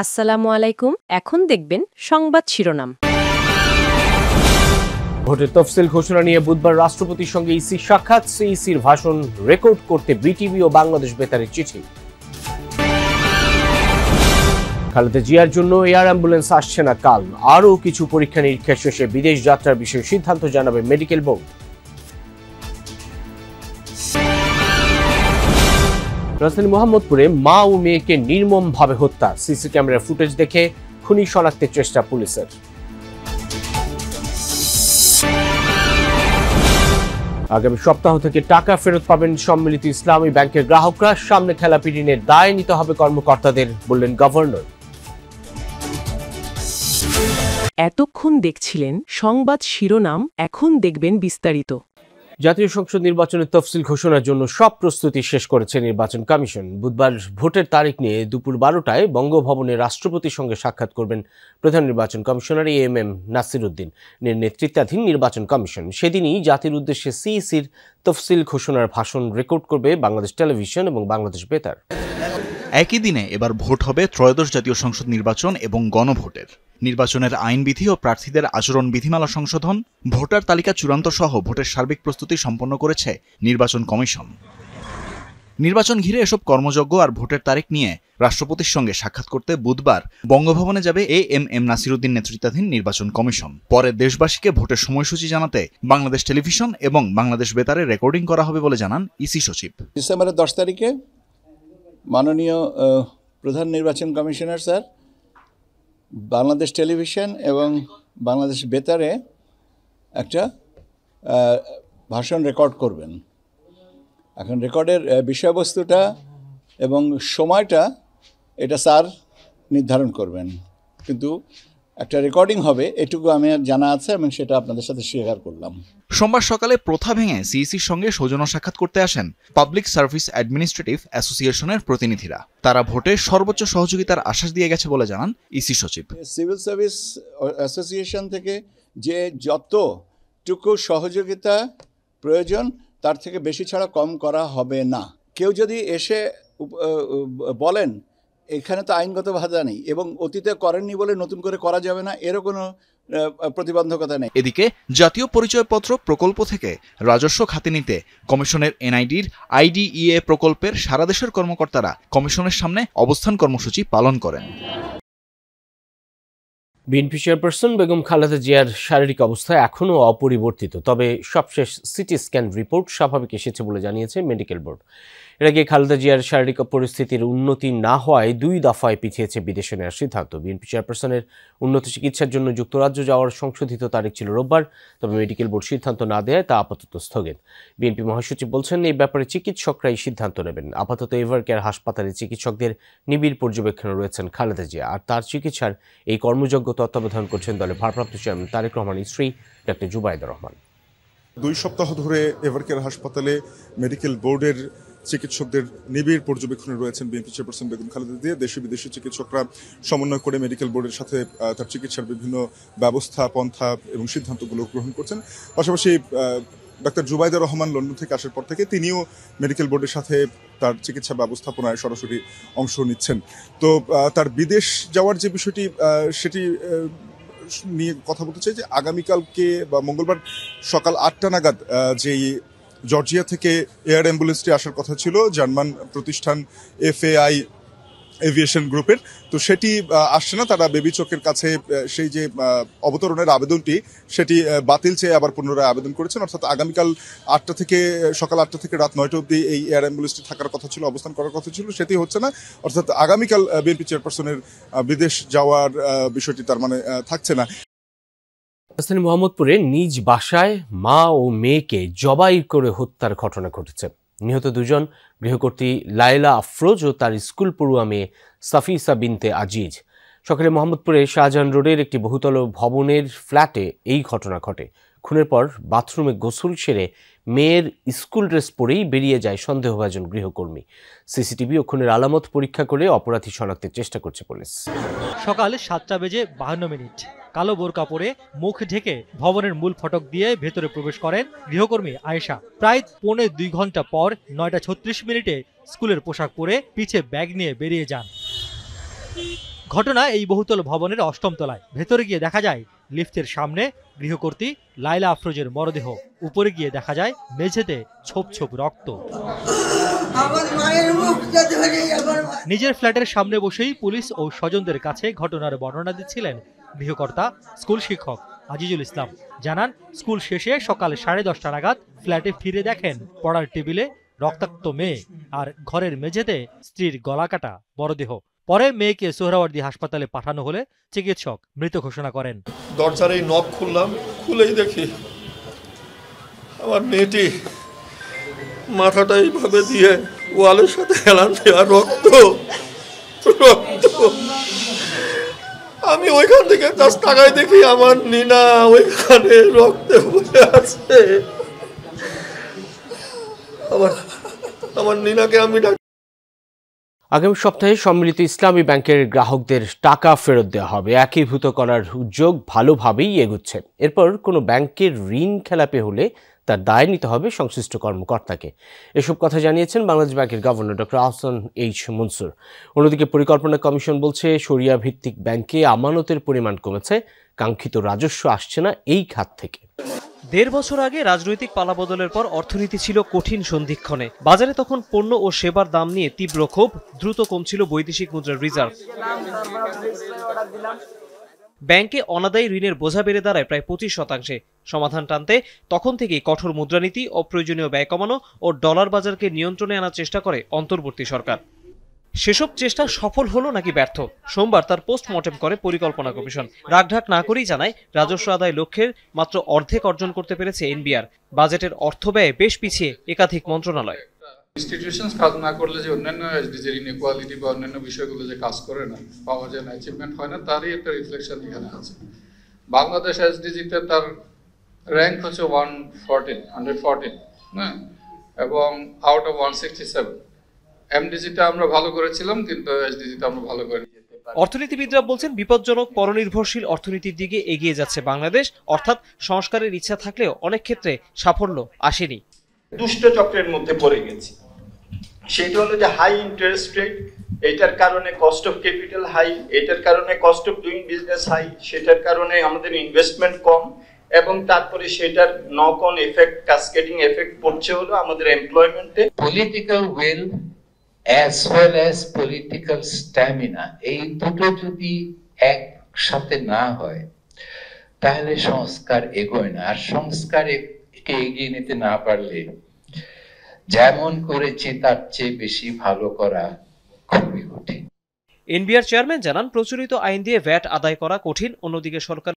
আসসালামু আলাইকুম। এখন দেখবেন সংবাদ শিরোনাম। ভোটের তফসিল ঘোষণা নিয়ে বুধবার রাষ্ট্রপতির সঙ্গে ইসি সাক্ষাৎ, সিইসির ভাষণ রেকর্ড করতে বিটিভি ও বাংলাদেশ বেতারের চিঠি। খালেদা জিয়ার জন্য এয়ার অ্যাম্বুলেন্স আসছে না কাল। আরও কিছু পরীক্ষা নিরীক্ষা শেষে বিদেশ যাত্রার বিষয়ে সিদ্ধান্ত জানাবে মেডিকেল বোর্ড। রাজধানী মোহাম্মদপুরে মা ও মেয়েকে নির্মমভাবে হত্যা, সিসি ক্যামেরার ফুটেজ দেখে খুনি শনাক্তের চেষ্টা পুলিশের। আগামী সপ্তাহ থেকে টাকা ফেরত পাবেন সম্মিলিত ইসলামী ব্যাংকের গ্রাহকরা। সামনে খেলাপি ঋণের দায় নিতে হবে কর্মকর্তাদের, বললেন গভর্নর। এতক্ষণ দেখছিলেন সংবাদ শিরোনাম, এখন দেখবেন বিস্তারিত। জাতীয় সংসদ নির্বাচনের তফসিল ঘোষণার জন্য সব প্রস্তুতি শেষ করেছে নির্বাচন কমিশন। বুধবার ভোটের তারিখ নিয়ে দুপুর 12টায় বঙ্গভবনে রাষ্ট্রপতির সঙ্গে সাক্ষাৎ করবেন প্রধান নির্বাচন কমিশনার এএমএম নাসির উদ্দিন নেতৃত্বাধীন নির্বাচন কমিশন। সেদিনই জাতির উদ্দেশ্যে সিইসির তফসিল ঘোষণার ভাষণ রেকর্ড করবে বাংলাদেশ টেলিভিশন এবং বাংলাদেশ বেতার। একই দিনে এবার ভোট হবে ত্রয়োদশ জাতীয় সংসদ নির্বাচন এবং গণভোটের। নির্বাচনের আইনবিধি ও প্রার্থীদের আচরণ বিধিমালা সংশোধন, ভোটার তালিকা চূড়ান্ত সহ ভোটের সার্বিক প্রস্তুতি সম্পন্ন করেছে নির্বাচন কমিশন। নির্বাচন ঘিরে এসব কর্মযজ্ঞ আর ভোটের তারিখ নিয়ে রাষ্ট্রপতির সঙ্গে সাক্ষাৎ করতে বুধবার বঙ্গভবনে যাবে এএমএম নাসির উদ্দিন নেতৃত্বাধীন নির্বাচন কমিশন। পরে দেশবাসীকে ভোটের সময়সূচি জানাতে বাংলাদেশ টেলিভিশন এবং বাংলাদেশ বেতারে রেকর্ডিং করা হবে বলে জানান ইসি সচিব। ডিসেম্বরের 10 তারিখে মাননীয় প্রধান নির্বাচন কমিশনার স্যার বাংলাদেশ টেলিভিশন এবং বাংলাদেশ বেতারে একটা ভাষণ রেকর্ড করবেন। এখন রেকর্ডের বিষয়বস্তুটা এবং সময়টা এটা স্যার নির্ধারণ করবেন, কিন্তু একটা রেকর্ডিং হবে এটুকু আমি জানা আছে এবং সেটা আপনাদের সাথে শেয়ার করলাম। সোমবার সকালে প্রথা ভেঙে সিইসির সঙ্গে সৌজন্য সাক্ষাৎ করতে আসেন পাবলিক সার্ভিস অ্যাডমিনিস্ট্রেটিভ অ্যাসোসিয়েশনের প্রতিনিধিরা। তারা ভোটে সর্বোচ্চ সহযোগিতার আশ্বাস দিয়ে গেছে বলে জানান ইসি সচিব। সিভিল সার্ভিস অ্যাসোসিয়েশন থেকে যে যতটুকু সহযোগিতা প্রয়োজন তার থেকে বেশি ছাড়া কম করা হবে না। কেউ যদি এসে বলেন এখানে তো আইনগত বাধা নেই এবং অতীতে করেননি বলে নতুন করে করা যাবে না, এরও কোনো প্রতিবন্ধকতা নেই। এদিকে জাতীয় পরিচয়পত্র প্রকল্প থেকে রাজস্ব খাতে নিতে কমিশনের এনআইডির আইডিইএ প্রকল্পের সারা দেশের কর্মকর্তারা কমিশনের সামনে অবস্থান কর্মসূচি পালন করেন। বিএনপি চেয়ারপারসন বেগম খালেদা জিয়ার শারীরিক অবস্থা এখনও অপরিবর্তিত, তবে সবশেষ সিটি স্ক্যান রিপোর্ট স্বাভাবিক এসেছে বলে জানিয়েছে মেডিকেল বোর্ড। এর আগে খালেদা জিয়ার শারীরিক পরিস্থিতির উন্নতি না হওয়ায় 2 দফায় পিছিয়েছে বিদেশে নেওয়ার সিদ্ধান্ত। বিএনপি চেয়ারপারসনের উন্নত চিকিৎসার জন্য যুক্তরাজ্য যাওয়ার সংশোধিত তারিখ ছিল রোববার, তবে মেডিকেল বোর্ড সিদ্ধান্ত না দেয় তা আপাতত স্থগিত। বিএনপি মহাসচিব বলছেন এই ব্যাপারে চিকিৎসকরাই সিদ্ধান্ত নেবেন। আপাতত এভারকেয়ার হাসপাতালে চিকিৎসকদের নিবিড় পর্যবেক্ষণে রয়েছেন খালেদা জিয়া, আর তার চিকিৎসার এই কর্মযজ্ঞ তত্ত্বাবধান করছেন দলের ভারপ্রাপ্ত চেয়ারম্যান তারেক রহমানের স্ত্রী ডক্টর জুবাইদা রহমান। 2 সপ্তাহ ধরে এভারকেয়ার হাসপাতালে মেডিকেল বোর্ডের চিকিৎসকদের নিবিড় পর্যবেক্ষণে রয়েছেন বিএনপি চেয়ারপারসন বেগম খালেদা জিয়া। দেশি বিদেশি চিকিৎসকরা সমন্বয় করে মেডিকেল বোর্ডের সাথে তার চিকিৎসার বিভিন্ন ব্যবস্থা, পন্থা এবং সিদ্ধান্তগুলো গ্রহণ করছেন। পাশাপাশি ডক্টর জুবাইদা রহমান লন্ডন থেকে আসার পর থেকে তিনিও মেডিকেল বোর্ডের সাথে তার চিকিৎসা ব্যবস্থাপনায় সরাসরি অংশ নিচ্ছেন। তো তার বিদেশ যাওয়ার যে বিষয়টি সেটি নিয়ে কথা বলতে চাই যে আগামীকালকে বা মঙ্গলবার সকাল 8টা নাগাদ যেই জর্জিয়া থেকে এয়ার অ্যাম্বুলেন্সটি আসার কথা ছিল জার্মান প্রতিষ্ঠান এফএআই এভিয়েশন গ্রুপের, তো সেটি আসছে না। তারা বেবি চোখের কাছে সেই যে অবতরণের আবেদনটি সেটি বাতিল চেয়ে আবার পুনরায় আবেদন করেছেন। অর্থাৎ আগামীকাল সকাল 8টা থেকে রাত 9টা অবধি এই এয়ার অ্যাম্বুলেন্সটি থাকার কথা ছিল, অবস্থান করার কথা ছিল, সেটি হচ্ছে না। অর্থাৎ আগামীকাল বিএনপি চেয়ারপারসনের বিদেশ যাওয়ার বিষয়টি তার মানে থাকছে না। রাজধানী মোহাম্মদপুরে নিজ বাসায় মা ও মেয়েকে জবাই করে হত্যার ঘটনা ঘটেছে। নিহত 2 জন গৃহকর্ত্রী লায়লা আফরোজ ও তার স্কুল পড়ুয়া মেয়ে সাফিসা বিনতে আজিজ। সকালে মোহাম্মদপুরে শাহজাহান রোডের একটি বহুতল ভবনের ফ্ল্যাটে এই ঘটনা ঘটে। খুনের পর বাথরুমে গোসল সেরে মেয়ের স্কুল ড্রেস পরেই বেরিয়ে যায় সন্দেহভাজন গৃহকর্মী। সিসিটিভি ও খুনের আলামত পরীক্ষা করে অপরাধী শনাক্তের চেষ্টা করছে পুলিশ। সকাল 7:52 কালো বোরকা পরে মুখ ঢেকে ভবনের মূল ফটক দিয়ে ভেতরে প্রবেশ করেন গৃহকর্মী আয়েশা। প্রায় 2.25 ঘন্টা পর 9:36 স্কুলের পোশাক পরে পিছে ব্যাগ নিয়ে বেরিয়ে যান। ঘটনা এই বহুতল ভবনের ৮ম তলায়। ভেতরে গিয়ে দেখা যায় লিফটের সামনে গৃহকর্ত্রী লাইলা আফরোজের মরদেহ। উপরে গিয়ে দেখা যায় মেঝেতে ছোপ ছোপ রক্ত। নিজের ফ্ল্যাটের সামনে বসেই পুলিশ ও স্বজনদের কাছে ঘটনার বর্ণনা দিচ্ছিলেন গৃহকর্তা স্কুল শিক্ষক আজিজুল ইসলাম। জানান, স্কুল শেষে সকাল 10:30 নাগাদ ফ্ল্যাটে ফিরে দেখেন পড়ার টেবিলে রক্তাক্ত মেয়ে আর ঘরের মেঝেতে স্ত্রীর গলাকাটা মরদেহ। পরে মেয়েকে সোহরাওয়ার্দী হাসপাতালে পাঠানো হলে চিকিৎসক মৃত ঘোষণা করেন। দরজার এই নব খুললাম, খুলেই দেখি আমার মেয়েটি মাথাটা এইভাবে দিয়ে ওয়ালের সাথে হেলান দেওয়া, রক্ত রক্ত। আমি ওইখান থেকে জাস্ট তাকায় দেখি আমার নিনা ওইখানে রক্তে বসে আছে। আমার নিনাকে আমি আগামী সপ্তাহে সম্মিলিত ইসলামী ব্যাংকের গ্রাহকদের টাকা ফেরত দেওয়া হবে। একীভূত করার উদ্যোগ ভালোভাবেই এগুচ্ছে। এরপর কোনো ব্যাংকের ঋণ খেলাপি হলে তার দায় নিতে হবে সংশ্লিষ্ট কর্মকর্তাকে। এসব কথা জানিয়েছেন বাংলাদেশ ব্যাংকের governor doctor Ahsan H Mansur. অন্যদিকে পরিকল্পনা কমিশন বলছে, শরিয়া ভিত্তিক ব্যাংকে আমানতের পরিমাণ কমেছে, কাঙ্ক্ষিত রাজস্ব আসছে না এই খাত থেকে। ১.৫ বছর আগে রাজনৈতিক পালাবদলের পর অর্থনীতি ছিল কঠিন সন্ধিক্ষণে। বাজারে তখন পণ্য ও সেবার দাম নিয়ে তীব্র ক্ষোভ, দ্রুত কমছিল বৈদেশিক মুদ্রার রিজার্ভ। ব্যাংকে অনাদায়ী ঋণের বোঝা বেড়ে দাঁড়ায় প্রায় 25%। সমাধান টানতে তখন থেকেই কঠোর মুদ্রানীতি, অপ্রয়োজনীয় ব্যয় কমানো ও ডলার বাজারকে নিয়ন্ত্রণে আনার চেষ্টা করে অন্তর্বর্তী সরকার। সেসব চেষ্টা সফল হলো নাকি ব্যর্থ, সোমবার তার পোস্টমর্টেম করে পরিকল্পনা কমিশন। রাগঢাক না করেই জানায়, রাজস্ব আদায় লক্ষ্যের মাত্র অর্ধেক অর্জন করতে পেরেছে এনবিআর। বাজেটের অর্থ ব্যয়ে বেশ পিছিয়ে একাধিক মন্ত্রণালয়। ইনস্টিটিউশনস কাজ না করলে যে অন্যান্য এসডিজির ইনইকুয়ালিটি বা অন্যান্য বিষয়গুলো যে কাজ করে না, পাওয়া যায় না, অ্যাচিভমেন্ট হয় না, তারই একটা রিফ্লেকশন এখানে আছে। বাংলাদেশ এসডিজিতে তার র্যাঙ্ক হচ্ছে 114, হ্যাঁ, এবং আউট অফ 167। এমডিজিটা আমরা ভালো করেছিলাম, কিন্তু এসডিজিটা আমরা ভালো করিনি। অর্থনীতিবিদরা বলছেন, বিপজ্জনক পরনির্ভরশীল অর্থনীতির দিকে এগিয়ে যাচ্ছে বাংলাদেশ। অর্থাৎ সংস্কারের ইচ্ছা থাকলেও অনেক ক্ষেত্রে সাফল্য আসেনি। দুষ্ট চক্রের মধ্যে পড়ে গেছি। সেটা হলো যে হাই ইন্টারেস্ট রেট, এটার কারণে কস্ট অফ ক্যাপিটাল হাই, এটার কারণে cost of doing business high, সেটার কারণে আমাদের ইনভেস্টমেন্ট কম, এবং তারপরে সেটার knock on effect, cascading effect পড়ছে হলো আমাদের এমপ্লয়মেন্টে। Political will as well as political stamina, এই দুটো যদি একসাথে না হয় তাহলে সংস্কার এগোয় না। আর সংস্কার এগিয়ে নিতে না পারলে যেমন করেছে তার চেয়ে বেশি ভালো করা খুবই কঠিন। এনবিআর চেয়ারম্যান জানান, প্রচলিত আইন দিয়ে ভ্যাট আদায় করা কঠিন। অন্যদিকে সরকার